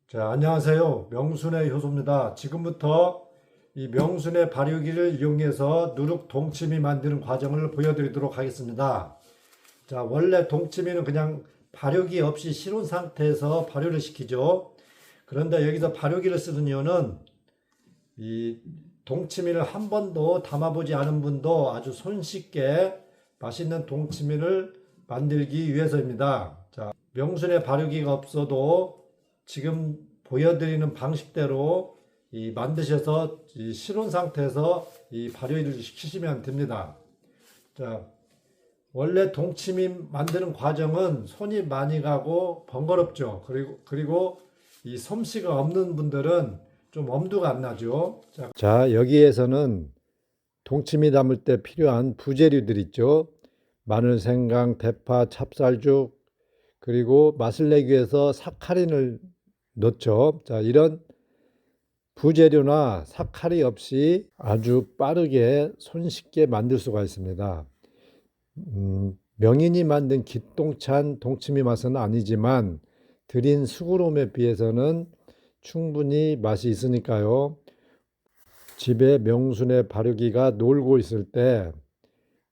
자, 안녕하세요. 명순의 효소입니다. 지금부터 이 명순의 발효기를 이용해서 누룩 동치미 만드는 과정을 보여드리도록 하겠습니다. 자, 원래 동치미는 그냥 발효기 없이 실온 상태에서 발효를 시키죠. 그런데 여기서 발효기를 쓰는 이유는 이 동치미를 한 번도 담아보지 않은 분도 아주 손쉽게 맛있는 동치미를 만들기 위해서입니다. 자, 명순의 발효기가 없어도 지금 보여드리는 방식대로 만드셔서 실온 상태에서 발효를 시키시면 됩니다. 자, 원래 동치미 만드는 과정은 손이 많이 가고 번거롭죠. 그리고 이 솜씨가 없는 분들은 좀 엄두가 안 나죠. 자, 여기에서는 동치미 담을 때 필요한 부재료들 있죠. 마늘, 생강, 대파, 찹쌀죽, 그리고 맛을 내기 위해서 사카린을 넣죠. 자, 이런 부재료나 사카리 없이 아주 빠르게 손쉽게 만들 수가 있습니다. 명인이 만든 기똥찬 동치미 맛은 아니지만 들인 수고로움에 비해서는 충분히 맛이 있으니까요. 집에 명순의 발효기가 놀고 있을 때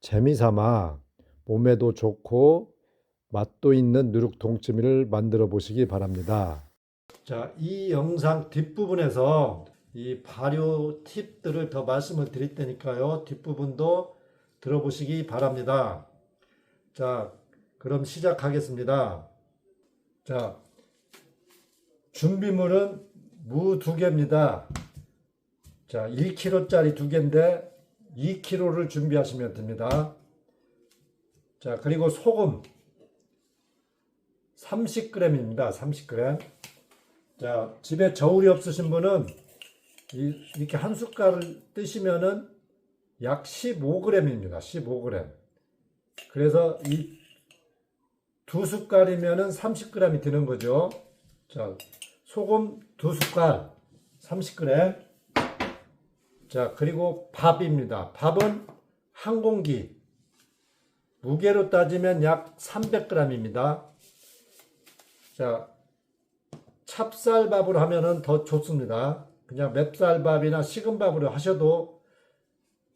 재미삼아 몸에도 좋고 맛도 있는 누룩 동치미를 만들어 보시기 바랍니다. 자, 이 영상 뒷부분에서 이 발효 팁들을 더 말씀을 드릴 테니까요. 뒷부분도 들어보시기 바랍니다. 자, 그럼 시작하겠습니다. 자, 준비물은 무 2개입니다. 자, 1kg짜리 2개인데 2kg를 준비하시면 됩니다. 자, 그리고 소금 30g입니다. 30g. 자, 집에 저울이 없으신 분은 이렇게 한 숟갈을 뜨시면은 약 15g입니다. 15g. 그래서 이 2숟갈이면은 30g이 되는 거죠. 자, 소금 2숟갈 30g. 자, 그리고 밥입니다. 밥은 한 공기. 무게로 따지면 약 300g입니다. 자, 찹쌀밥으로 하면은 더 좋습니다. 그냥 맵쌀밥이나 식은밥으로 하셔도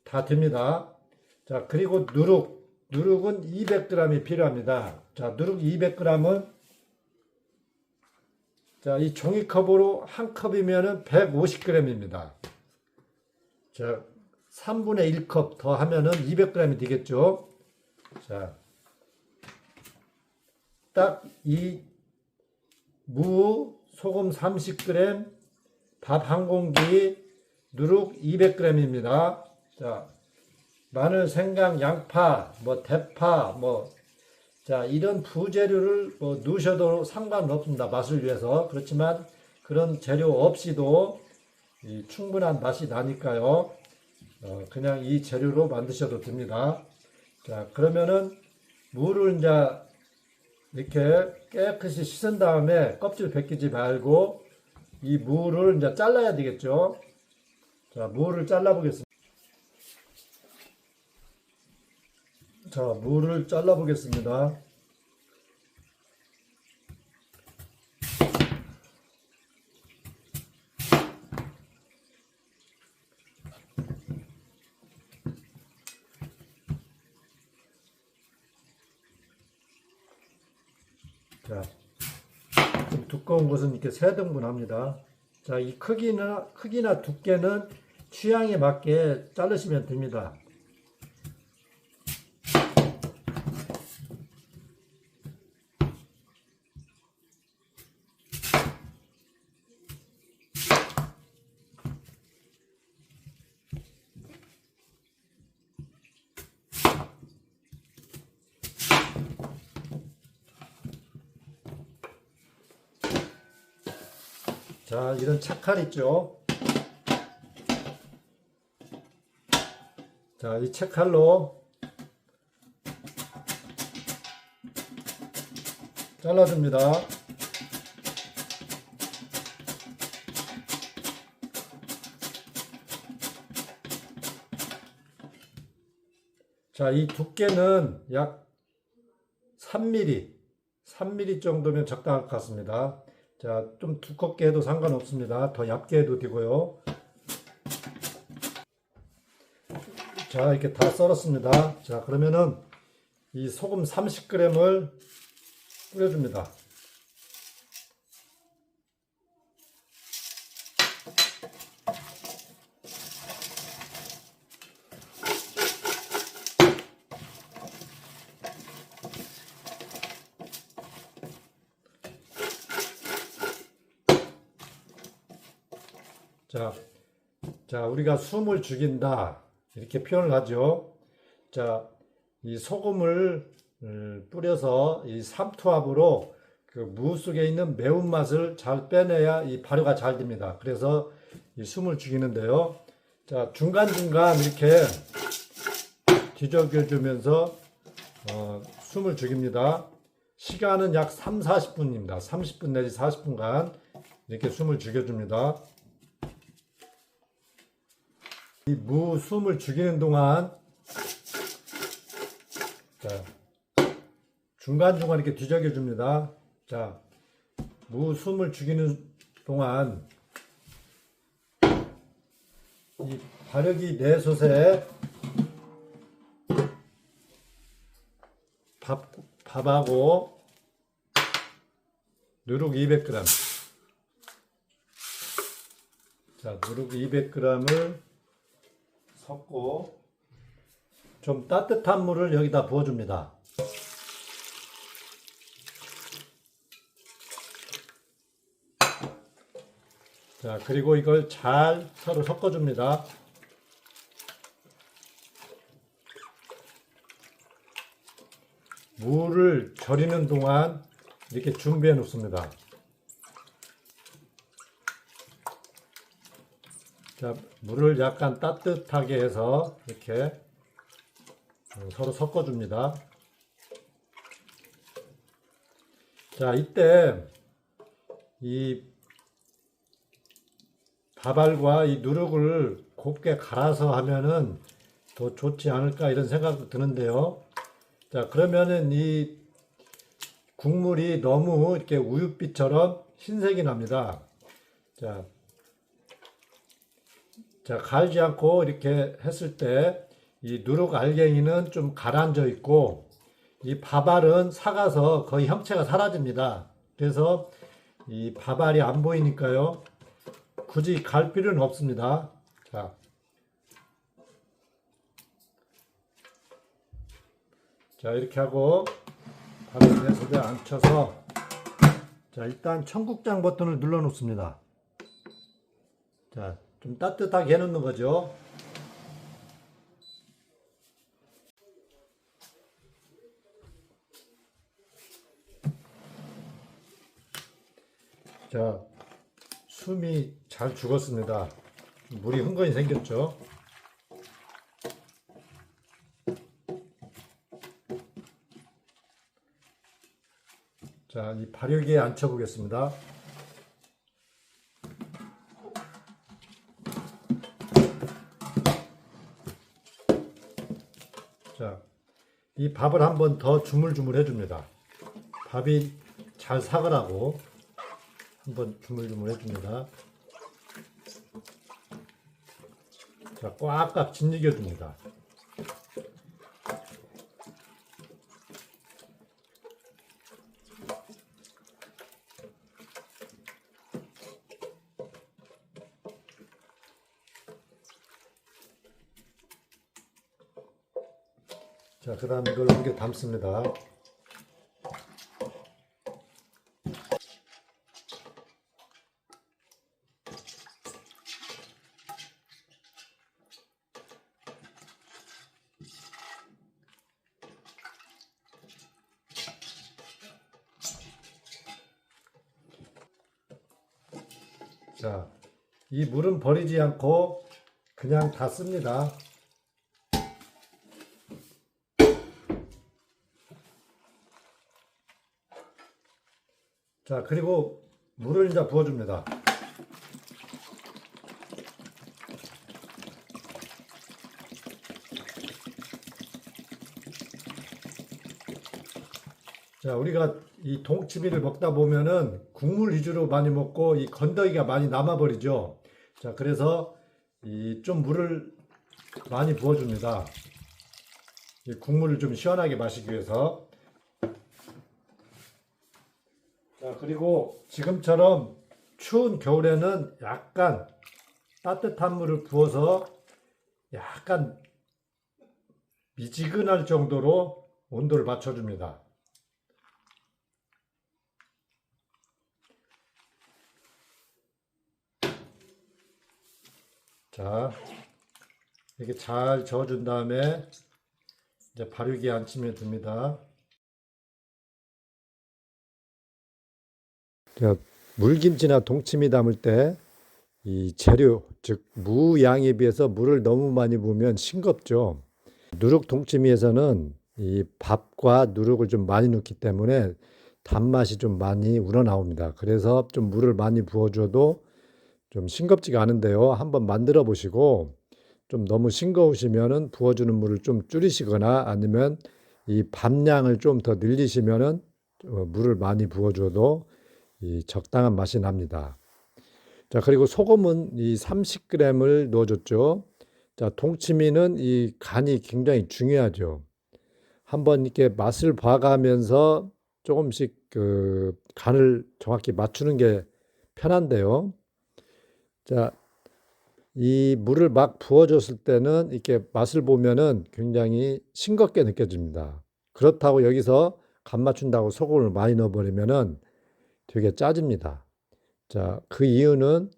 다 됩니다. 자, 그리고 누룩은 200g이 필요합니다. 자, 누룩 200g은 자, 이 종이컵으로 한 컵이면은 150g입니다. 자, 3분의 1컵 더 하면은 200g이 되겠죠. 자, 딱 이 무, 소금 30g, 밥 한 공기, 누룩 200g입니다. 자, 마늘, 생강, 양파, 대파, 자, 이런 부재료를 넣으셔도 상관없습니다. 맛을 위해서. 그렇지만 그런 재료 없이도 충분한 맛이 나니까요. 그냥 이 재료로 만드셔도 됩니다. 자, 그러면은 무를 이제 이렇게 깨끗이 씻은 다음에 껍질 벗기지 말고 이 무를 이제 잘라야 되겠죠. 자, 무를 잘라 보겠습니다. 자, 무를 잘라 보겠습니다. 자, 좀 두꺼운 것은 이렇게 3등분 합니다. 자, 이 크기나 두께는 취향에 맞게 자르시면 됩니다. 자, 이런 채칼 있죠. 자, 이 채칼로 잘라줍니다. 자, 이 두께는 약 3mm 정도면 적당할 것 같습니다. 자, 좀 두껍게 해도 상관없습니다. 더 얇게 해도 되고요. 자, 이렇게 다 썰었습니다. 자, 그러면은 이 소금 30g을 뿌려줍니다. 자, 우리가 숨을 죽인다. 이렇게 표현을 하죠. 자, 이 소금을 뿌려서 이 삼투압으로 그 무 속에 있는 매운맛을 잘 빼내야 이 발효가 잘 됩니다. 그래서 이 숨을 죽이는데요. 자, 중간중간 이렇게 뒤적여주면서 숨을 죽입니다. 시간은 약 3, 40분입니다. 30분 내지 40분간 이렇게 숨을 죽여줍니다. 이 무 숨을 죽이는 동안 자, 중간중간 이렇게 뒤적여 줍니다. 자, 무 숨을 죽이는 동안 이 발효기 4솥에 밥하고 누룩 200g. 자, 누룩 200g을 섞고 좀 따뜻한 물을 여기다 부어줍니다. 자, 그리고 이걸 잘 서로 섞어줍니다. 물을 절이는 동안 이렇게 준비해 놓습니다. 자, 물을 약간 따뜻하게 해서 이렇게 서로 섞어줍니다. 자, 이때 이 밥알과 이 누룩을 곱게 갈아서 하면은 더 좋지 않을까 이런 생각도 드는데요. 자, 그러면은 이 국물이 너무 이렇게 우윳빛처럼 흰색이 납니다. 자, 갈지 않고 이렇게 했을 때 이 누룩 알갱이는 좀 가라앉아 있고 이 밥알은 삭아서 거의 형체가 사라집니다. 그래서 이 밥알이 안 보이니까요. 굳이 갈 필요는 없습니다. 자, 이렇게 하고 밥을 내속에 앉혀서 자, 일단 청국장 버튼을 눌러 놓습니다. 자, 좀 따뜻하게 해 놓는 거죠. 자, 숨이 잘 죽었습니다. 물이 흥건히 생겼죠. 자, 이 발효기에 앉혀 보겠습니다. 자, 이 밥을 한번 더 주물주물 해줍니다. 밥이 잘 사가라고 한번 주물주물 해줍니다. 자, 꽉꽉 짓이겨 줍니다. 자, 그 다음에 이걸 옮겨 담습니다. 자, 이 물은 버리지 않고 그냥 다 씁니다. 자, 그리고 물을 이제 부어줍니다. 자, 우리가 이 동치미를 먹다 보면은 국물 위주로 많이 먹고 이 건더기가 많이 남아버리죠. 자, 그래서 이 좀 물을 많이 부어줍니다. 이 국물을 좀 시원하게 마시기 위해서. 자, 그리고 지금처럼 추운 겨울에는 약간 따뜻한 물을 부어서 약간 미지근할 정도로 온도를 맞춰줍니다. 자, 이렇게 잘 저어준 다음에 이제 발효기에 앉히면 됩니다. 자, 물김치나 동치미 담을 때 이 재료, 즉 무 양에 비해서 물을 너무 많이 부으면 싱겁죠. 누룩 동치미에서는 이 밥과 누룩을 좀 많이 넣기 때문에 단맛이 좀 많이 우러나옵니다. 그래서 좀 물을 많이 부어줘도 좀 싱겁지가 않은데요. 한번 만들어 보시고 좀 너무 싱거우시면은 부어주는 물을 좀 줄이시거나 아니면 이 밥량을 좀 더 늘리시면은 물을 많이 부어줘도 이 적당한 맛이 납니다. 자, 그리고 소금은 이 30g을 넣어줬죠. 자, 동치미는 이 간이 굉장히 중요하죠. 한번 이렇게 맛을 봐가면서 조금씩 그 간을 정확히 맞추는 게 편한데요. 자, 이 물을 막 부어줬을 때는 이렇게 맛을 보면은 굉장히 싱겁게 느껴집니다. 그렇다고 여기서 간 맞춘다고 소금을 많이 넣어버리면은 되게 짜집니다. 자, 그 이유는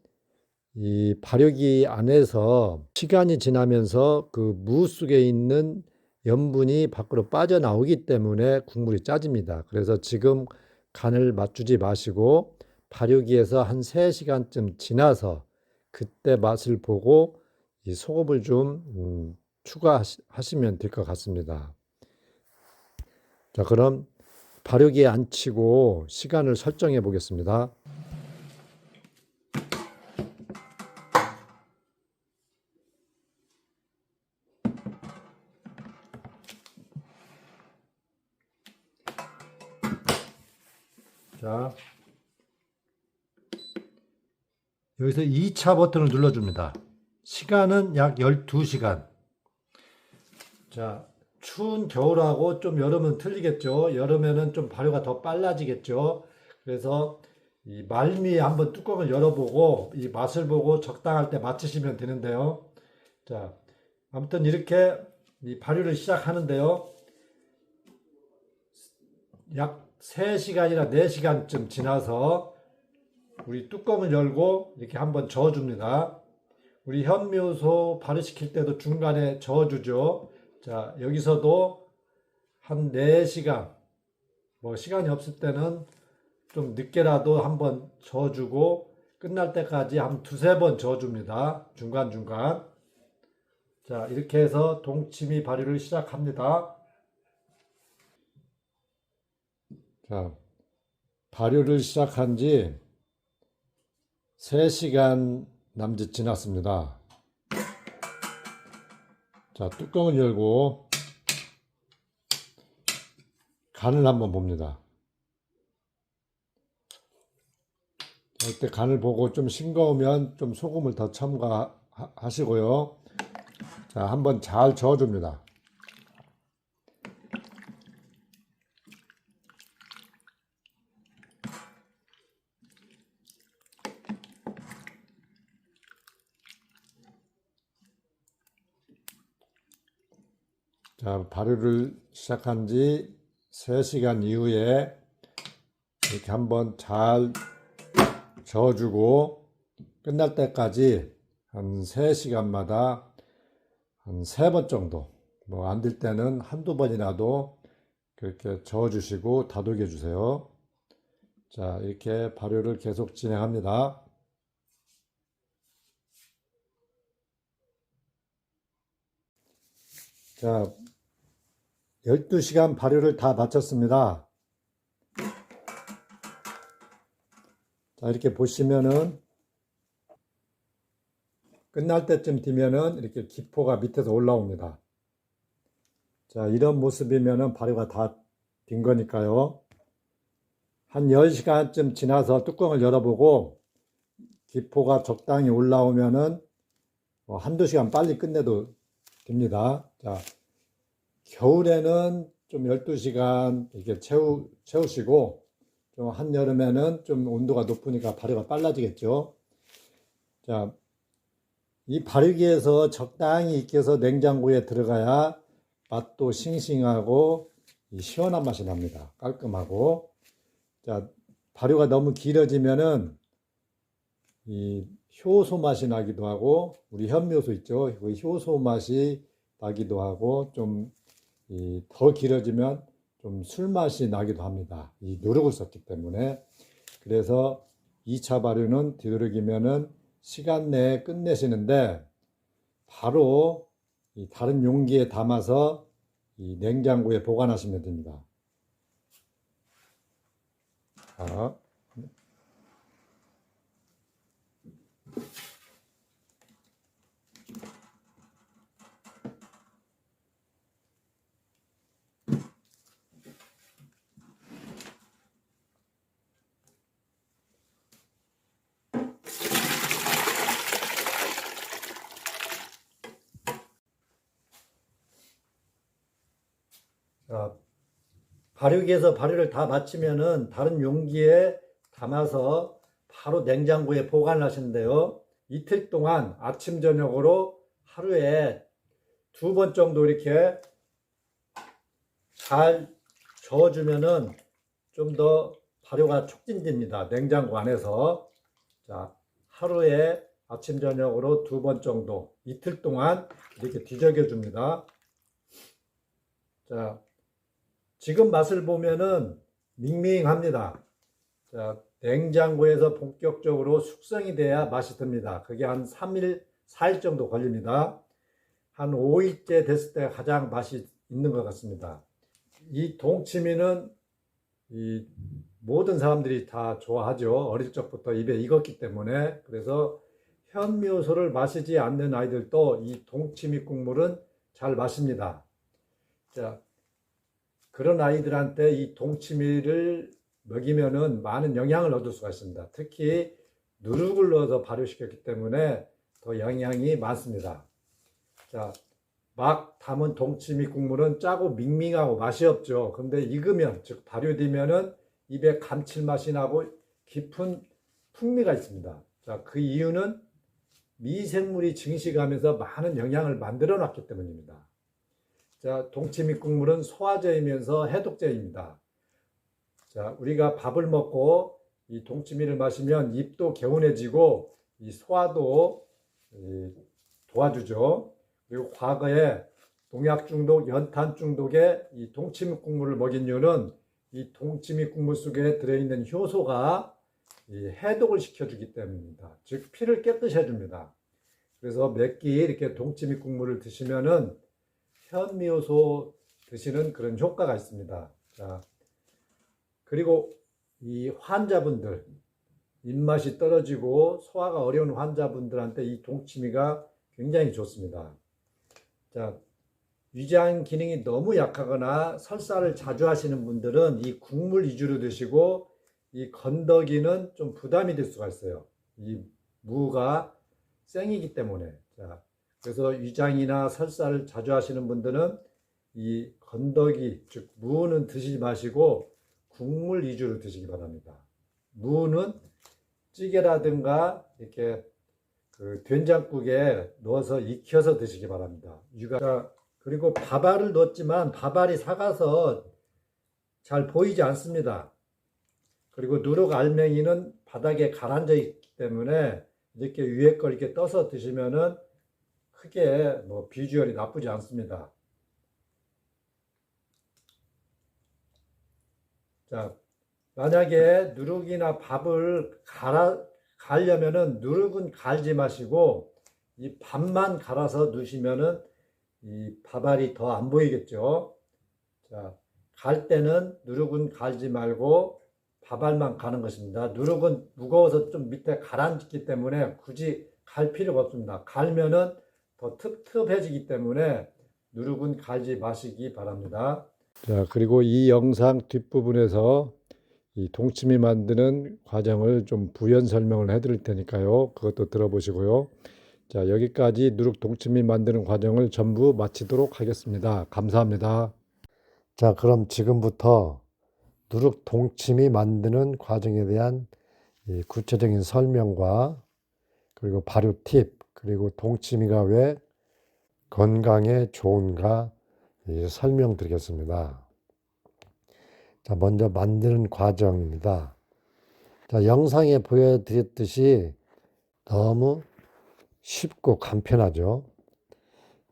이 발효기 안에서 시간이 지나면서 그 무 속에 있는 염분이 밖으로 빠져나오기 때문에 국물이 짜집니다. 그래서 지금 간을 맞추지 마시고 발효기에서 한 3시간쯤 지나서 그때 맛을 보고 이 소금을 좀 추가하시면 될 것 같습니다. 자, 그럼 발효기에 앉히고 시간을 설정해 보겠습니다. 자, 여기서 2차 버튼을 눌러줍니다. 시간은 약 12시간. 자, 추운 겨울하고 좀 여름은 틀리겠죠. 여름에는 좀 발효가 더 빨라지겠죠. 그래서 이 말미에 한번 뚜껑을 열어보고 이 맛을 보고 적당할 때 맞추시면 되는데요. 자, 아무튼 이렇게 이 발효를 시작하는데요. 약 3시간이나 4시간쯤 지나서 우리 뚜껑을 열고 이렇게 한번 저어줍니다. 우리 현미효소 발효시킬 때도 중간에 저어주죠. 자, 여기서도 한 4시간, 뭐 시간이 없을 때는 좀 늦게라도 한번 저어주고 끝날 때까지 한 두세 번 저어줍니다. 중간중간. 자, 이렇게 해서 동치미 발효를 시작합니다. 자, 발효를 시작한 지 3시간 남짓 지났습니다. 자, 뚜껑을 열고 간을 한번 봅니다. 이때 간을 보고 좀 싱거우면 좀 소금을 더 첨가하시고요. 자, 한번 잘 저어줍니다. 자, 발효를 시작한 지 3시간 이후에 이렇게 한번 잘 저어주고 끝날 때까지 한 3시간마다 한 3번 정도, 뭐 안 될 때는 한두 번이라도 그렇게 저어주시고 다독여 주세요. 자, 이렇게 발효를 계속 진행합니다. 자, 12시간 발효를 다 마쳤습니다. 자, 이렇게 보시면은 끝날 때쯤 되면은 이렇게 기포가 밑에서 올라옵니다. 자, 이런 모습이면은 발효가 다 된 거니까요. 한 10시간쯤 지나서 뚜껑을 열어보고 기포가 적당히 올라오면은 한두 시간 빨리 끝내도 됩니다. 자, 겨울에는 좀 12시간 이렇게 채우시고, 좀 한여름에는 좀 온도가 높으니까 발효가 빨라지겠죠. 자, 이 발효기에서 적당히 익혀서 냉장고에 들어가야 맛도 싱싱하고 시원한 맛이 납니다. 깔끔하고. 자, 발효가 너무 길어지면은 이 효소 맛이 나기도 하고, 우리 현미효소 있죠? 그 효소 맛이 나기도 하고, 좀 더 길어지면 좀 술 맛이 나기도 합니다. 이 누룩을 썼기 때문에. 그래서 2차 발효는 되도록이면은 시간 내에 끝내시는데, 바로 이 다른 용기에 담아서 이 냉장고에 보관하시면 됩니다. 자, 발효기에서 발효를 다 마치면은 다른 용기에 담아서 바로 냉장고에 보관을 하시는데요. 이틀 동안 아침 저녁으로 하루에 2번 정도 이렇게 잘 저어주면은 좀 더 발효가 촉진됩니다. 냉장고 안에서. 자, 하루에 아침 저녁으로 2번 정도 이틀 동안 이렇게 뒤적여 줍니다. 자, 지금 맛을 보면은 밍밍합니다. 자, 냉장고에서 본격적으로 숙성이 돼야 맛이 듭니다. 그게 한 3일, 4일 정도 걸립니다. 한 5일째 됐을 때 가장 맛이 있는 것 같습니다. 이 동치미는 이 모든 사람들이 다 좋아하죠. 어릴 적부터 입에 익었기 때문에. 그래서 현미효소를 마시지 않는 아이들도 이 동치미 국물은 잘 마십니다. 자, 그런 아이들한테 이 동치미를 먹이면은 많은 영양을 얻을 수가 있습니다. 특히 누룩을 넣어서 발효시켰기 때문에 더 영양이 많습니다. 자, 막 담은 동치미 국물은 짜고 밍밍하고 맛이 없죠. 근데 익으면, 즉 발효되면은 입에 감칠맛이 나고 깊은 풍미가 있습니다. 자, 그 이유는 미생물이 증식하면서 많은 영양을 만들어 놨기 때문입니다. 자, 동치미 국물은 소화제이면서 해독제입니다. 자, 우리가 밥을 먹고 이 동치미를 마시면 입도 개운해지고 이 소화도 도와주죠. 그리고 과거에 농약 중독, 연탄 중독에 이 동치미 국물을 먹인 이유는 이 동치미 국물 속에 들어있는 효소가 이 해독을 시켜주기 때문입니다. 즉 피를 깨끗이 해줍니다. 그래서 몇 끼 이렇게 동치미 국물을 드시면은 현미효소 드시는 그런 효과가 있습니다. 자, 그리고 이 환자분들, 입맛이 떨어지고 소화가 어려운 환자분들한테 이 동치미가 굉장히 좋습니다. 자, 위장 기능이 너무 약하거나 설사를 자주 하시는 분들은 이 국물 위주로 드시고 이 건더기는 좀 부담이 될 수가 있어요. 이 무가 생이기 때문에. 자, 그래서 위장이나 설사를 자주 하시는 분들은 이 건더기, 즉 무는 드시지 마시고 국물 위주로 드시기 바랍니다. 무는 찌개라든가 이렇게 그 된장국에 넣어서 익혀서 드시기 바랍니다. 그리고 밥알을 넣었지만 밥알이 삭아서 잘 보이지 않습니다. 그리고 누룩 알맹이는 바닥에 가라앉아 있기 때문에 이렇게 위에 걸 이렇게 떠서 드시면은 크게 뭐 비주얼이 나쁘지 않습니다. 자, 만약에 누룩이나 밥을 갈려면은 누룩은 갈지 마시고 이 밥만 갈아서 넣으시면은 이 밥알이 더 안 보이겠죠. 자, 갈 때는 누룩은 갈지 말고 밥알만 가는 것입니다. 누룩은 무거워서 좀 밑에 가라앉기 때문에 굳이 갈 필요가 없습니다. 갈면은 더 텁텁해지기 때문에 누룩은 갈지 마시기 바랍니다. 자, 그리고 이 영상 뒷부분에서 이 동치미 만드는 과정을 좀 부연 설명을 해드릴 테니까요. 그것도 들어보시고요. 자, 여기까지 누룩 동치미 만드는 과정을 전부 마치도록 하겠습니다. 감사합니다. 자, 그럼 지금부터 누룩 동치미 만드는 과정에 대한 이 구체적인 설명과 그리고 발효 팁, 그리고 동치미가 왜 건강에 좋은가 설명드리겠습니다. 자, 먼저 만드는 과정입니다. 자, 영상에 보여드렸듯이 너무 쉽고 간편하죠.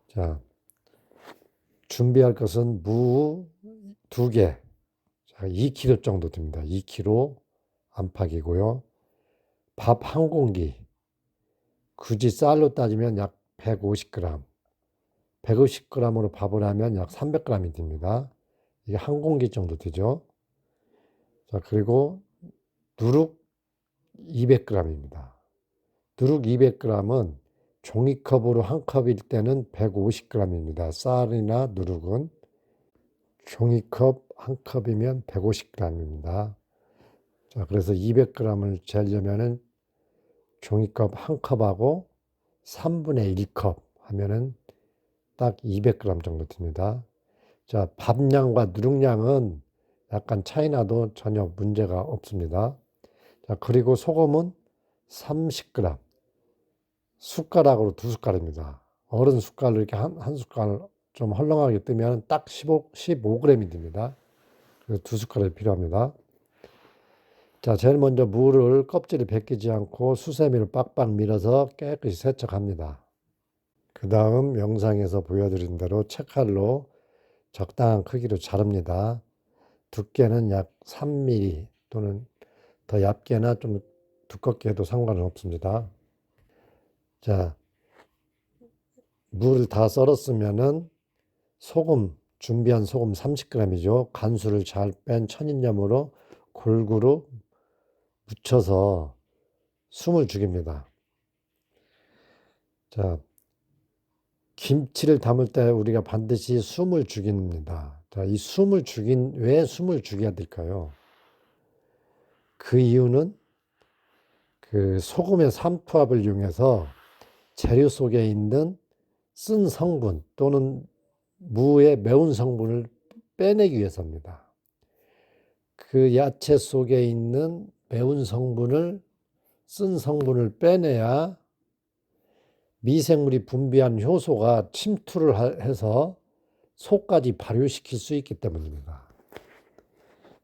자, 준비할 것은 무 2개, 2kg 정도 됩니다. 2kg 안팎이고요. 밥 1공기, 굳이 쌀로 따지면 약 150g, 150g으로 밥을 하면 약 300g이 됩니다. 이게 1공기 정도 되죠. 자, 그리고 누룩 200g입니다. 누룩 200g은 종이컵으로 한 컵일 때는 150g입니다. 쌀이나 누룩은 종이컵 한 컵이면 150g입니다. 자, 그래서 200g을 재려면은 종이컵 한 컵하고 3분의 1컵 하면은 딱 200g 정도 됩니다. 자, 밥량과 누룩량은 약간 차이 나도 전혀 문제가 없습니다. 자, 그리고 소금은 30g. 숟가락으로 2숟갈입니다. 어른 숟갈로 이렇게 한 숟갈 좀 헐렁하게 뜨면 딱 15g이 됩니다. 그래서 2숟갈이 필요합니다. 자, 제일 먼저 무를 껍질을 벗기지 않고 수세미로 빡빡 밀어서 깨끗이 세척합니다. 그 다음 영상에서 보여드린 대로 채칼로 적당한 크기로 자릅니다. 두께는 약 3mm 또는 더 얇게나 좀 두껍게 해도 상관은 없습니다. 자, 물을 다 썰었으면은 준비한 소금 30g이죠. 간수를 잘 뺀 천인염으로 골고루 묻혀서 숨을 죽입니다. 자, 김치를 담을 때 우리가 반드시 숨을 죽입니다. 자, 왜 숨을 죽여야 될까요? 그 이유는 그 소금의 삼투압을 이용해서 재료 속에 있는 쓴 성분 또는 무의 매운 성분을 빼내기 위해서입니다. 그 야채 속에 있는 매운 성분을, 쓴 성분을 빼내야 미생물이 분비한 효소가 침투를 해서 속까지 발효시킬 수 있기 때문입니다.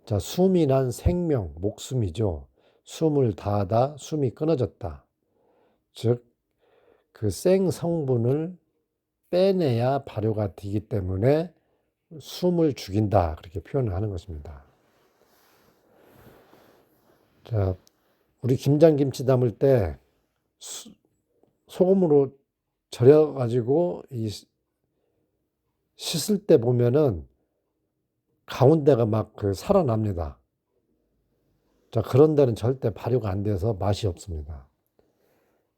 자, 숨이 난 생명, 목숨이죠. 숨을 다하다, 숨이 끊어졌다. 즉, 그 생 성분을 빼내야 발효가 되기 때문에 숨을 죽인다. 그렇게 표현을 하는 것입니다. 자, 우리 김장김치 담을 때 소금으로 절여가지고 씻을 때 보면은 가운데가 막 살아납니다. 자, 그런 데는 절대 발효가 안 돼서 맛이 없습니다.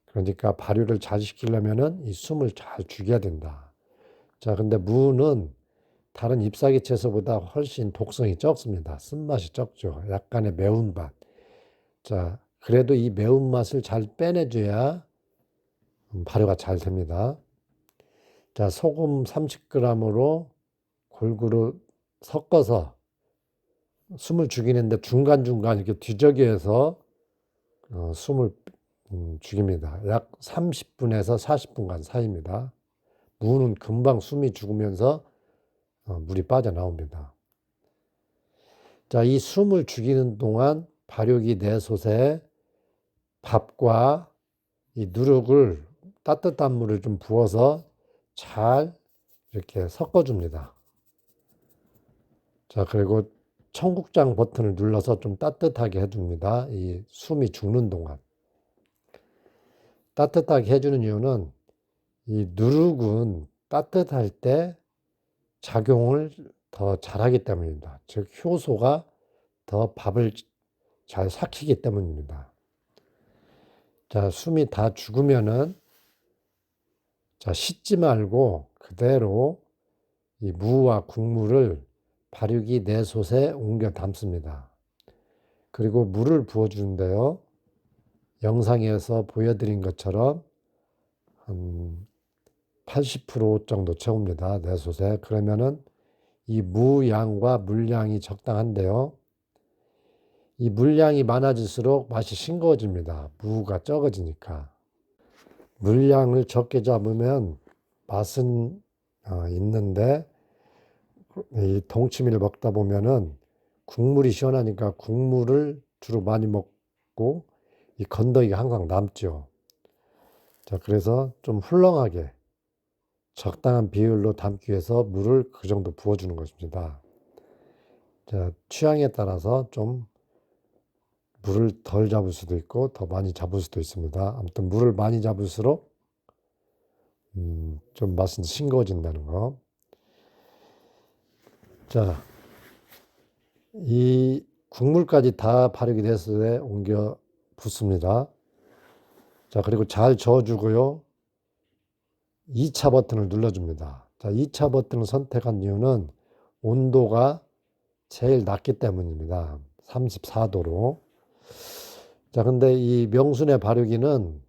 그러니까 발효를 잘 시키려면은 이 숨을 잘 죽여야 된다. 자, 근데 무는 다른 잎사귀 채소보다 훨씬 독성이 적습니다. 쓴맛이 적죠. 약간의 매운맛. 자, 그래도 이 매운맛을 잘 빼내줘야 발효가 잘 됩니다. 자, 소금 30g으로 골고루 섞어서 숨을 죽이는데 중간중간 이렇게 뒤적여서 숨을 죽입니다. 약 30분에서 40분간 사이입니다. 무는 금방 숨이 죽으면서 물이 빠져나옵니다. 자, 이 숨을 죽이는 동안 발효기 내솥에 밥과 이 누룩을 따뜻한 물을 좀 부어서 잘 이렇게 섞어줍니다. 자, 그리고 청국장 버튼을 눌러서 좀 따뜻하게 해줍니다. 이 숨이 죽는 동안. 따뜻하게 해주는 이유는 이 누룩은 따뜻할 때 작용을 더 잘하기 때문입니다. 즉, 효소가 더 밥을 잘 삭히기 때문입니다. 자, 숨이 다 죽으면은, 자, 씻지 말고 그대로 이 무와 국물을 발효기 내솥에 옮겨 담습니다. 그리고 물을 부어주는데요. 영상에서 보여드린 것처럼 한 80% 정도 채웁니다. 네 솥에. 그러면은 이 무양과 물량이 적당한데요. 이 물량이 많아질수록 맛이 싱거워집니다. 무가 적어지니까. 물량을 적게 잡으면 맛은 있는데 이 동치미를 먹다 보면은 국물이 시원하니까 국물을 주로 많이 먹고 이 건더기가 항상 남죠. 자, 그래서 좀 훌렁하게 적당한 비율로 담기 위해서 물을 그 정도 부어주는 것입니다. 자, 취향에 따라서 좀 물을 덜 잡을 수도 있고 더 많이 잡을 수도 있습니다. 아무튼 물을 많이 잡을수록 좀 맛은 싱거워진다는 거. 자, 이 국물까지 다 발육이 됐을 때 옮겨 붓습니다. 자, 그리고 잘 저어주고요. 2차 버튼을 눌러줍니다. 자, 2차 버튼을 선택한 이유는 온도가 제일 낮기 때문입니다. 34도로. 자, 근데 이 명순의 발효기는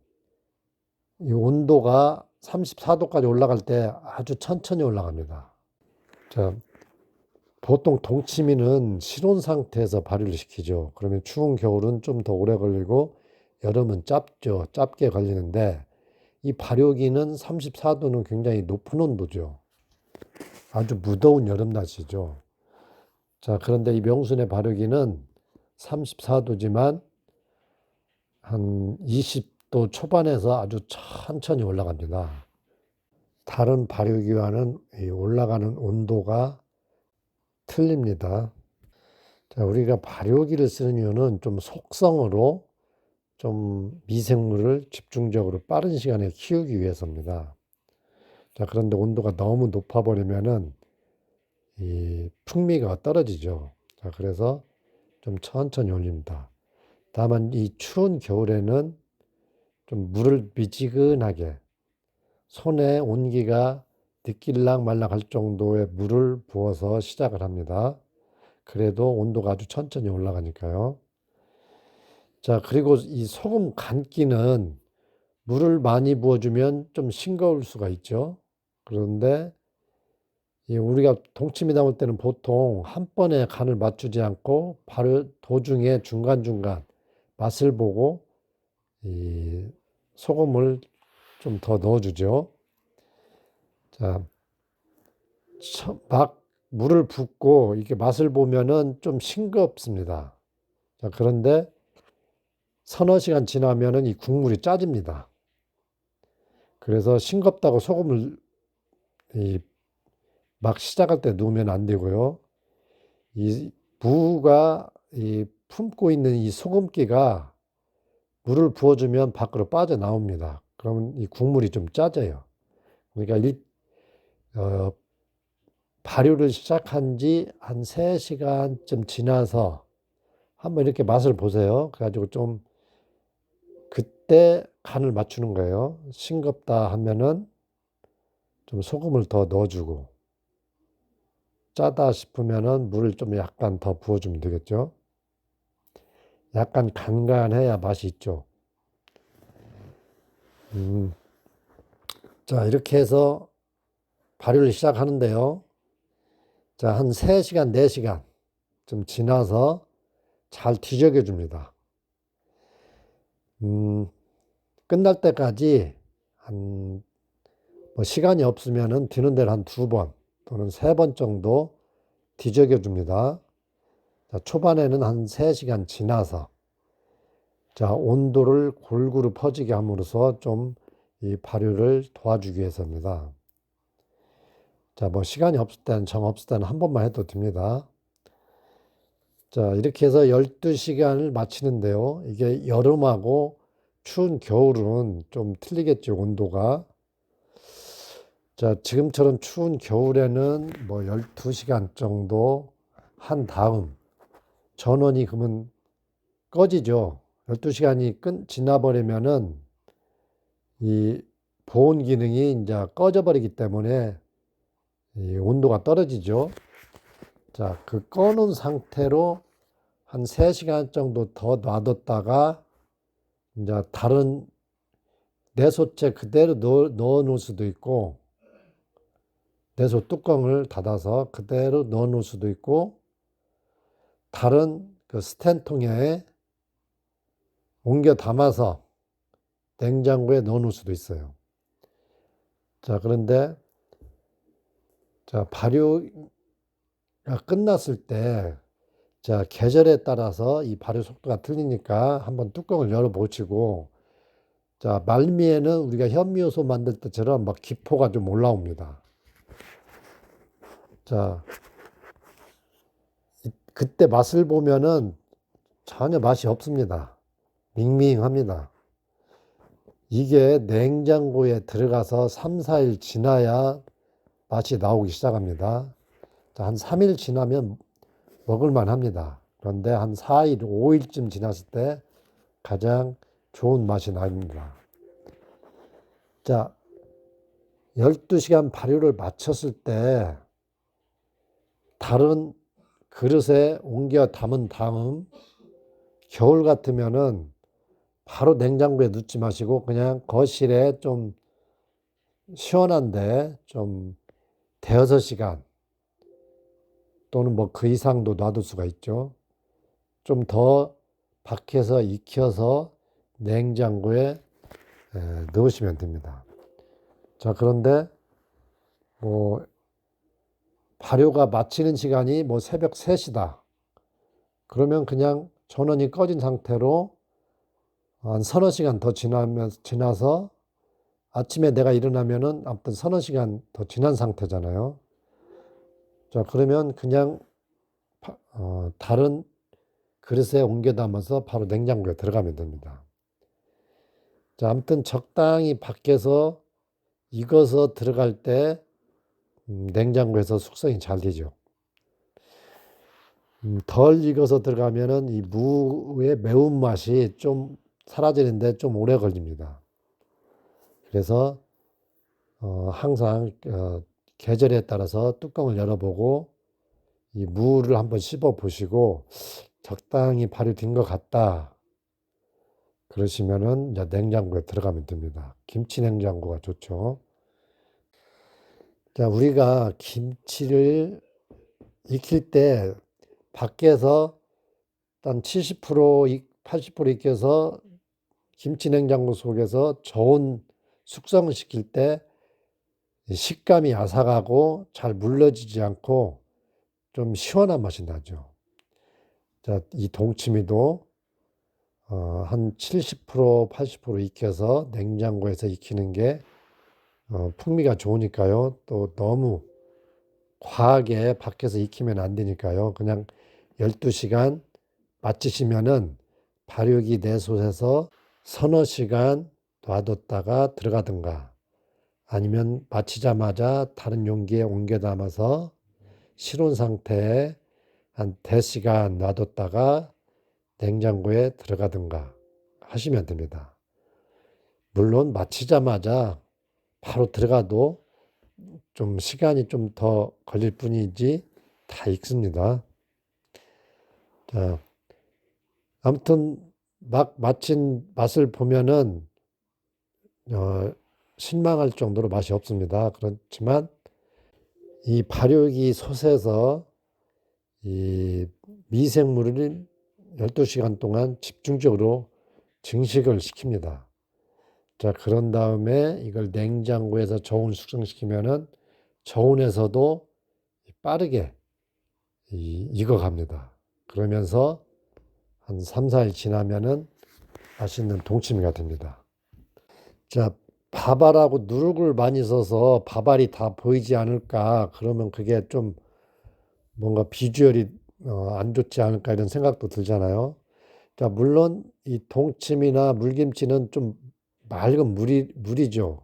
이 온도가 34도까지 올라갈 때 아주 천천히 올라갑니다. 자, 보통 동치미는 실온 상태에서 발효를 시키죠. 그러면 추운 겨울은 좀 더 오래 걸리고 여름은 짧게 걸리는데 이 발효기는 34도는 굉장히 높은 온도죠. 아주 무더운 여름 날씨죠. 자, 그런데 이 명순의 발효기는 34도지만 한 20도 초반에서 아주 천천히 올라갑니다. 다른 발효기와는 이 올라가는 온도가 틀립니다. 자, 우리가 발효기를 쓰는 이유는 좀 속성으로 좀 미생물을 집중적으로 빠른 시간에 키우기 위해서입니다. 자, 그런데 온도가 너무 높아 버리면은 이 풍미가 떨어지죠. 자, 그래서 좀 천천히 올립니다. 다만 이 추운 겨울에는 좀 물을 미지근하게 손에 온기가 느낄락 말락 할 정도의 물을 부어서 시작을 합니다. 그래도 온도가 아주 천천히 올라가니까요. 자, 그리고 이 소금 간기는 물을 많이 부어주면 좀 싱거울 수가 있죠. 그런데 우리가 동치미 담을 때는 보통 한 번에 간을 맞추지 않고 바로 도중에 중간중간 맛을 보고 이 소금을 좀 더 넣어주죠. 자, 막 물을 붓고 이렇게 맛을 보면은 좀 싱겁습니다. 자, 그런데 서너 시간 지나면은 이 국물이 짜집니다. 그래서 싱겁다고 소금을 막 시작할 때 넣으면 안 되고요. 이 무가 품고 있는 이 소금기가 물을 부어주면 밖으로 빠져나옵니다. 그러면 이 국물이 좀 짜져요. 그러니까 발효를 시작한 지 한 3시간쯤 지나서 한번 이렇게 맛을 보세요. 그래가지고 좀 그때 간을 맞추는 거예요. 싱겁다 하면은 좀 소금을 더 넣어주고 짜다 싶으면은 물을 좀 약간 더 부어주면 되겠죠. 약간 간간해야 맛이 있죠. 자, 이렇게 해서 발효를 시작하는데요. 자, 한 3시간, 4시간 좀 지나서 잘 뒤적여 줍니다. 끝날 때까지 시간이 없으면은 뒤는 대로 한 2번 또는 3번 정도 뒤적여 줍니다. 자, 초반에는 한 3시간 지나서 자, 온도를 골고루 퍼지게 함으로써 좀 이 발효를 도와주기 위해서입니다. 자, 시간이 없을 때는 정 없을 때는 한 번만 해도 됩니다. 자, 이렇게 해서 12시간을 마치는데요. 이게 여름하고 추운 겨울은 좀 틀리겠죠, 온도가. 자, 지금처럼 추운 겨울에는 12시간 정도 한 다음 전원이 그러면 꺼지죠. 12시간이 지나버리면은 이 보온 기능이 이제 꺼져버리기 때문에 이 온도가 떨어지죠. 자, 그 꺼놓은 상태로 한 3시간 정도 더 놔뒀다가 이제 다른 내소째 그대로 넣어 놓을 수도 있고, 내소 뚜껑을 닫아서 그대로 넣어 놓을 수도 있고, 다른 그 스텐통에 옮겨 담아서 냉장고에 넣어 놓을 수도 있어요. 자, 그런데 자, 발효가 끝났을 때, 자, 계절에 따라서 이 발효 속도가 틀리니까 한번 뚜껑을 열어 보시고, 자, 말미에는 우리가 현미효소 만들 때처럼 막 기포가 좀 올라옵니다. 자, 그때 맛을 보면은 전혀 맛이 없습니다. 밍밍합니다. 이게 냉장고에 들어가서 3, 4일 지나야 맛이 나오기 시작합니다. 자, 한 3일 지나면 먹을만 합니다. 그런데 한 4일, 5일쯤 지났을 때 가장 좋은 맛이 납니다. 자, 12시간 발효를 마쳤을 때 다른 그릇에 옮겨 담은 다음, 겨울 같으면은 바로 냉장고에 넣지 마시고 그냥 거실에 좀 시원한데 좀 대여섯 시간 또는 뭐 그 이상도 놔둘 수가 있죠. 좀 더 밖에서 익혀서 냉장고에 넣으시면 됩니다. 자, 그런데 뭐 발효가 마치는 시간이 뭐 새벽 3시다. 그러면 그냥 전원이 꺼진 상태로 한 서너 시간 더 지나서 아침에 내가 일어나면은 아무튼 서너 시간 더 지난 상태잖아요. 자, 그러면 그냥 다른 그릇에 옮겨 담아서 바로 냉장고에 들어가면 됩니다. 자, 아무튼 적당히 밖에서 익어서 들어갈 때 냉장고에서 숙성이 잘 되죠. 덜 익어서 들어가면은 이 무의 매운맛이 좀 사라지는데 좀 오래 걸립니다. 그래서 항상 계절에 따라서 뚜껑을 열어보고 이 무를 한번 씹어 보시고 적당히 발효된 것 같다 그러시면은 이제 냉장고에 들어가면 됩니다. 김치 냉장고가 좋죠. 자, 우리가 김치를 익힐 때 밖에서 한 70%, 80% 익혀서 김치 냉장고 속에서 저온 숙성을 시킬 때 식감이 아삭하고 잘 물러지지 않고 좀 시원한 맛이 나죠. 자, 이 동치미도 한 70%, 80% 익혀서 냉장고에서 익히는 게 풍미가 좋으니까요. 또 너무 과하게 밖에서 익히면 안 되니까요. 그냥 12시간 마치시면은 발효기 내솥에서 서너 시간 놔뒀다가 들어가든가 아니면 마치자마자 다른 용기에 옮겨 담아서 실온 상태에 한 대시간 놔뒀다가 냉장고에 들어가든가 하시면 됩니다. 물론 마치자마자 바로 들어가도 좀 시간이 좀 더 걸릴 뿐이지 다 익습니다. 자, 아무튼 막 마친 맛을 보면은 실망할 정도로 맛이 없습니다. 그렇지만 이 발효기 솥에서 이 미생물을 12시간 동안 집중적으로 증식을 시킵니다. 자, 그런 다음에 이걸 냉장고에서 저온 숙성시키면은 저온에서도 빠르게 익어갑니다. 그러면서 한 3, 4일 지나면은 맛있는 동치미가 됩니다. 자, 밥알하고 누룩을 많이 써서 밥알이 다 보이지 않을까? 그러면 그게 좀 뭔가 비주얼이 안 좋지 않을까 이런 생각도 들잖아요. 자, 물론 이 동치미나 물김치는 좀 맑은 물이죠.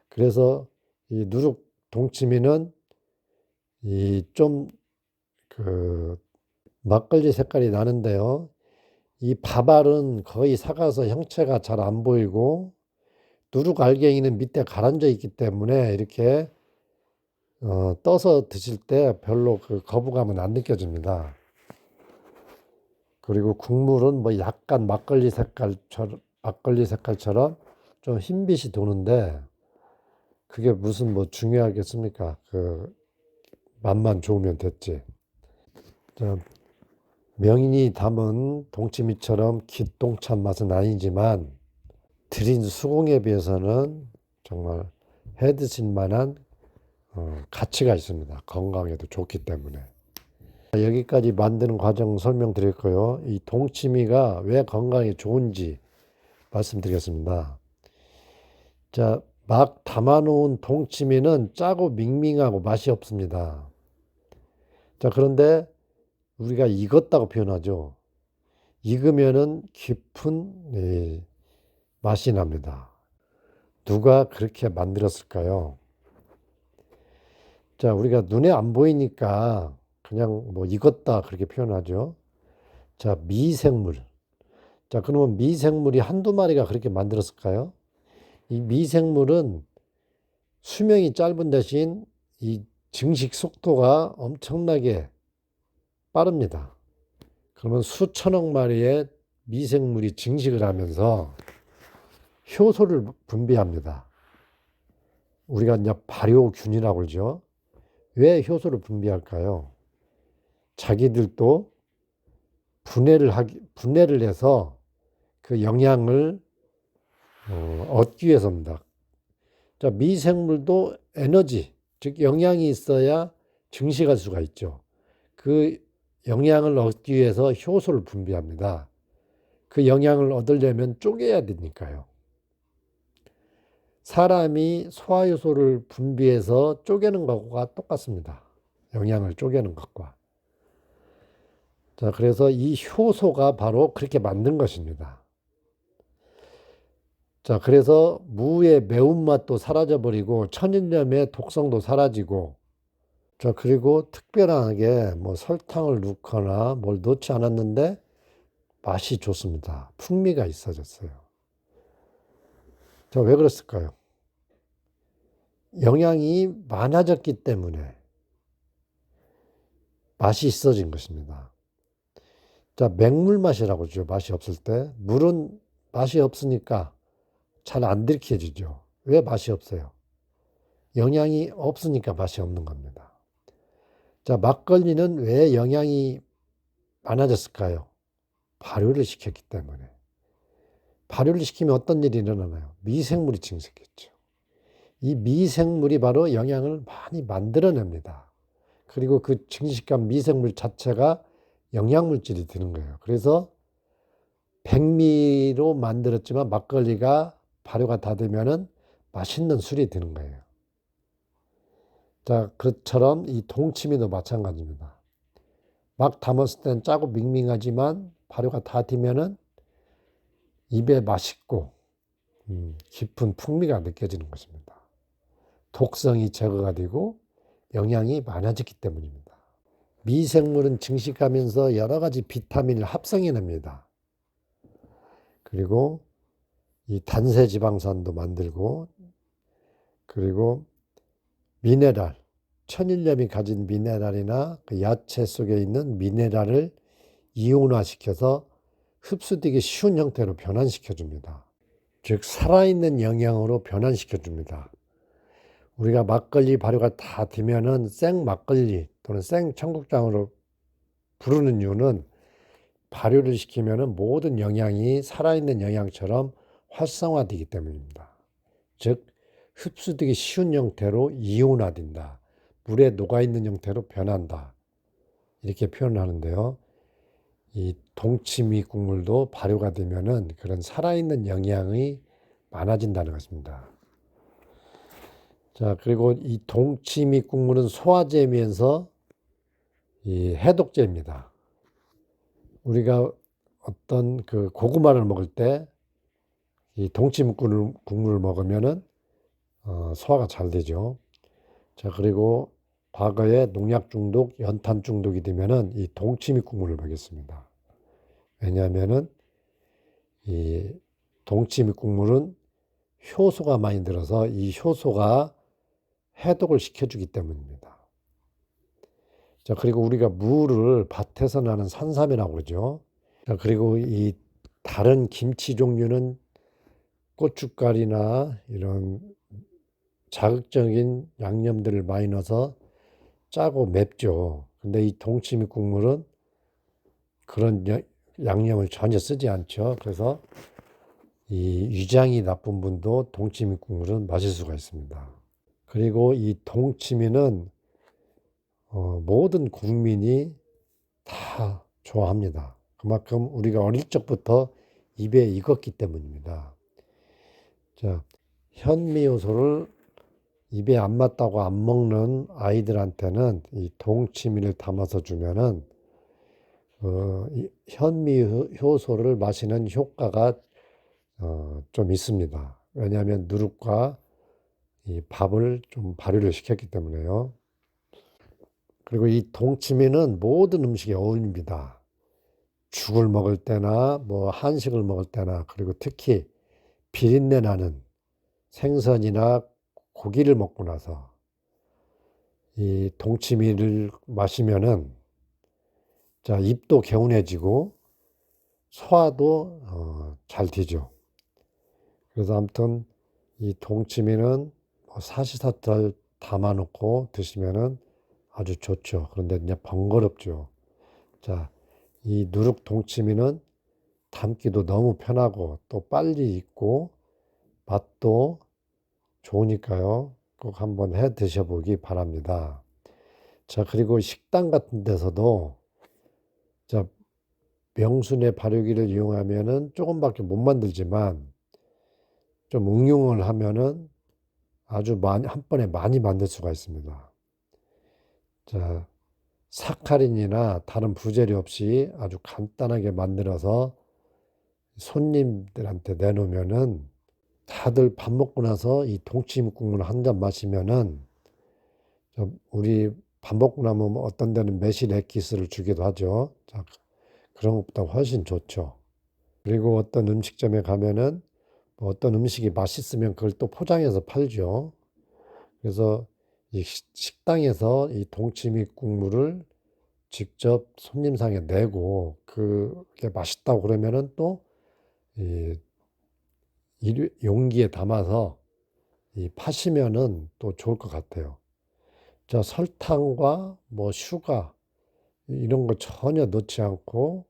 그래서 이 누룩 동치미는 이 좀 그 막걸리 색깔이 나는데요. 이 밥알은 거의 삭아서 형체가 잘 안 보이고 누룩 알갱이는 밑에 가라앉아 있기 때문에 이렇게 떠서 드실 때 별로 그 거부감은 안 느껴집니다. 그리고 국물은 뭐 약간 막걸리 색깔처럼 좀 흰빛이 도는데 그게 무슨 뭐 중요하겠습니까? 그 맛만 좋으면 됐지. 자, 명인이 담은 동치미처럼 기똥찬 맛은 아니지만 드린 수공에 비해서는 정말 해 드실 만한 가치가 있습니다. 건강에도 좋기 때문에. 여기까지 만드는 과정 설명드렸고요. 이 동치미가 왜 건강에 좋은지 말씀드리겠습니다. 자, 막 담아놓은 동치미는 짜고 밍밍하고 맛이 없습니다. 자, 그런데 우리가 익었다고 표현하죠. 익으면은 깊은 맛이 납니다. 누가 그렇게 만들었을까요? 자, 우리가 눈에 안 보이니까 그냥 뭐 익었다 그렇게 표현하죠. 자, 미생물. 자, 그러면 미생물이 한두 마리가 그렇게 만들었을까요? 이 미생물은 수명이 짧은 대신 이 증식 속도가 엄청나게 빠릅니다. 그러면 수천억 마리의 미생물이 증식을 하면서 효소를 분비합니다. 우리가 이제 발효균이라고 그러죠. 왜 효소를 분비할까요? 자기들도 분해를 해서 그 영양을 얻기 위해서입니다. 자, 미생물도 에너지, 즉 영양이 있어야 증식할 수가 있죠. 그 영양을 얻기 위해서 효소를 분비합니다. 그 영양을 얻으려면 쪼개야 되니까요. 사람이 소화효소를 분비해서 쪼개는 것과 똑같습니다. 영양을 쪼개는 것과. 자, 그래서 이 효소가 바로 그렇게 만든 것입니다. 자, 그래서 무의 매운맛도 사라져버리고 천일염의 독성도 사라지고, 자, 그리고 특별하게 뭐 설탕을 넣거나 뭘 넣지 않았는데 맛이 좋습니다. 풍미가 있어졌어요. 자, 왜 그랬을까요? 영양이 많아졌기 때문에 맛이 있어진 것입니다. 자, 맹물 맛이라고 하죠. 맛이 없을 때. 물은 맛이 없으니까 잘 안 들켜지죠. 왜 맛이 없어요? 영양이 없으니까 맛이 없는 겁니다. 자, 막걸리는 왜 영양이 많아졌을까요? 발효를 시켰기 때문에. 발효를 시키면 어떤 일이 일어나나요? 미생물이 증식했죠. 이 미생물이 바로 영양을 많이 만들어냅니다. 그리고 그 증식한 미생물 자체가 영양물질이 되는 거예요. 그래서 백미로 만들었지만 막걸리가 발효가 다 되면은 맛있는 술이 되는 거예요. 자, 그처럼 이 동치미도 마찬가지입니다. 막 담았을 땐 짜고 밍밍하지만 발효가 다 되면은 입에 맛있고 깊은 풍미가 느껴지는 것입니다. 독성이 제거가 되고 영양이 많아졌기 때문입니다. 미생물은 증식하면서 여러 가지 비타민을 합성해냅니다. 그리고 이 단세지방산도 만들고, 그리고 미네랄, 천일염이 가진 미네랄이나 그 야채 속에 있는 미네랄을 이온화시켜서 흡수되기 쉬운 형태로 변환시켜 줍니다. 즉 살아있는 영양으로 변환시켜 줍니다. 우리가 막걸리 발효가 다 되면은 생 막걸리 또는 생 청국장으로 부르는 이유는 발효를 시키면은 모든 영양이 살아있는 영양처럼 활성화되기 때문입니다. 즉 흡수되기 쉬운 형태로 이온화된다. 물에 녹아있는 형태로 변한다. 이렇게 표현하는데요. 이 동치미 국물도 발효가 되면은 그런 살아있는 영양이 많아진다는 것입니다. 자, 그리고 이 동치미 국물은 소화제면서 이 해독제입니다. 우리가 어떤 그 고구마를 먹을 때 이 동치미 국물을 먹으면은 소화가 잘 되죠. 자, 그리고 과거에 농약 중독, 연탄 중독이 되면은 이 동치미 국물을 먹였습니다. 왜냐하면은 이 동치미 국물은 효소가 많이 들어서 이 효소가 해독을 시켜주기 때문입니다. 자, 그리고 우리가 무를 밭에서 나는 산삼이라고 그러죠. 자, 그리고 이 다른 김치 종류는 고춧가루나 이런 자극적인 양념들을 많이 넣어서 짜고 맵죠. 근데 이 동치미 국물은 그런 양념을 전혀 쓰지 않죠. 그래서 이 위장이 나쁜 분도 동치미 국물은 마실 수가 있습니다. 그리고 이 동치미는 모든 국민이 다 좋아합니다. 그만큼 우리가 어릴 적부터 입에 익었기 때문입니다. 자, 현미요소를 입에 안 맞다고 안 먹는 아이들한테는 이 동치미를 담아서 주면은 이 현미효소를 마시는 효과가 좀 있습니다. 왜냐하면 누룩과 이 밥을 좀 발효를 시켰기 때문에요. 그리고 이 동치미는 모든 음식에 어울립니다. 죽을 먹을 때나 뭐 한식을 먹을 때나, 그리고 특히 비린내 나는 생선이나 고기를 먹고 나서 이 동치미를 마시면은 자, 입도 개운해지고 소화도 잘 되죠. 그래서 아무튼 이 동치미는 뭐 사시사철 담아놓고 드시면은 아주 좋죠. 그런데 이제 번거롭죠. 자, 이 누룩 동치미는 담기도 너무 편하고 또 빨리 익고 맛도 좋으니까요. 꼭 한번 해 드셔보기 바랍니다. 자, 그리고 식당 같은 데서도 자, 명순의 발효기를 이용하면은 조금밖에 못 만들지만 좀 응용을 하면은 아주 많이, 한 번에 많이 만들 수가 있습니다. 자, 사카린이나 다른 부재료 없이 아주 간단하게 만들어서 손님들한테 내놓으면은 다들 밥 먹고 나서 이 동치미 국물 한 잔 마시면은 우리 밥 먹고 나면 어떤 데는 매실 액기스를 주기도 하죠. 자, 그런 것보다 훨씬 좋죠. 그리고 어떤 음식점에 가면은 뭐 어떤 음식이 맛있으면 그걸 또 포장해서 팔죠. 그래서 이 식당에서 이 동치미 국물을 직접 손님상에 내고 그게 맛있다고 그러면은 또 이 용기에 담아서 이 파시면은 또 좋을 것 같아요. 저 설탕과 뭐 슈가 이런 거 전혀 넣지 않고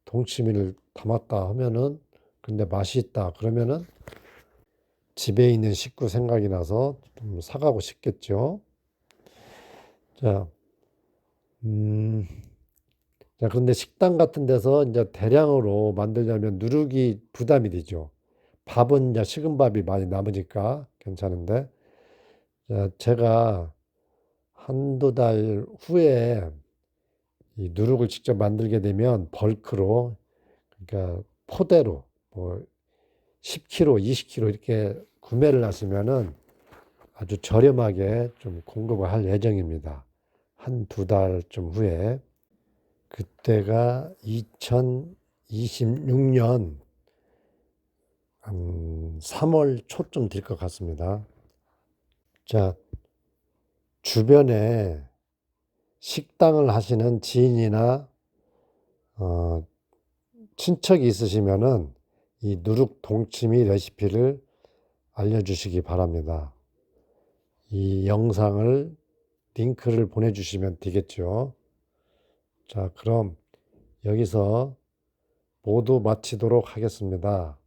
동치미를 담았다 하면은, 근데 맛이 있다 그러면은 집에 있는 식구 생각이 나서 좀 사가고 싶겠죠. 자, 음, 자, 그런데 식당 같은 데서 이제 대량으로 만들려면 누룩이 부담이 되죠. 밥은 이제 식은 밥이 많이 남으니까 괜찮은데, 자, 제가 한두 달 후에 이 누룩을 직접 만들게 되면 벌크로, 그러니까 포대로 뭐 10kg, 20kg 이렇게 구매를 하시면은 아주 저렴하게 좀 공급을 할 예정입니다. 한 두 달쯤 후에. 그때가 2026년 3월 초쯤 될 것 같습니다. 자, 주변에 식당을 하시는 지인이나 어, 친척이 있으시면은 이 누룩 동치미 레시피를 알려주시기 바랍니다. 이 영상을 링크를 보내주시면 되겠죠. 자, 그럼 여기서 모두 마치도록 하겠습니다.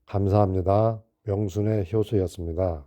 감사합니다. 명순의 효수였습니다.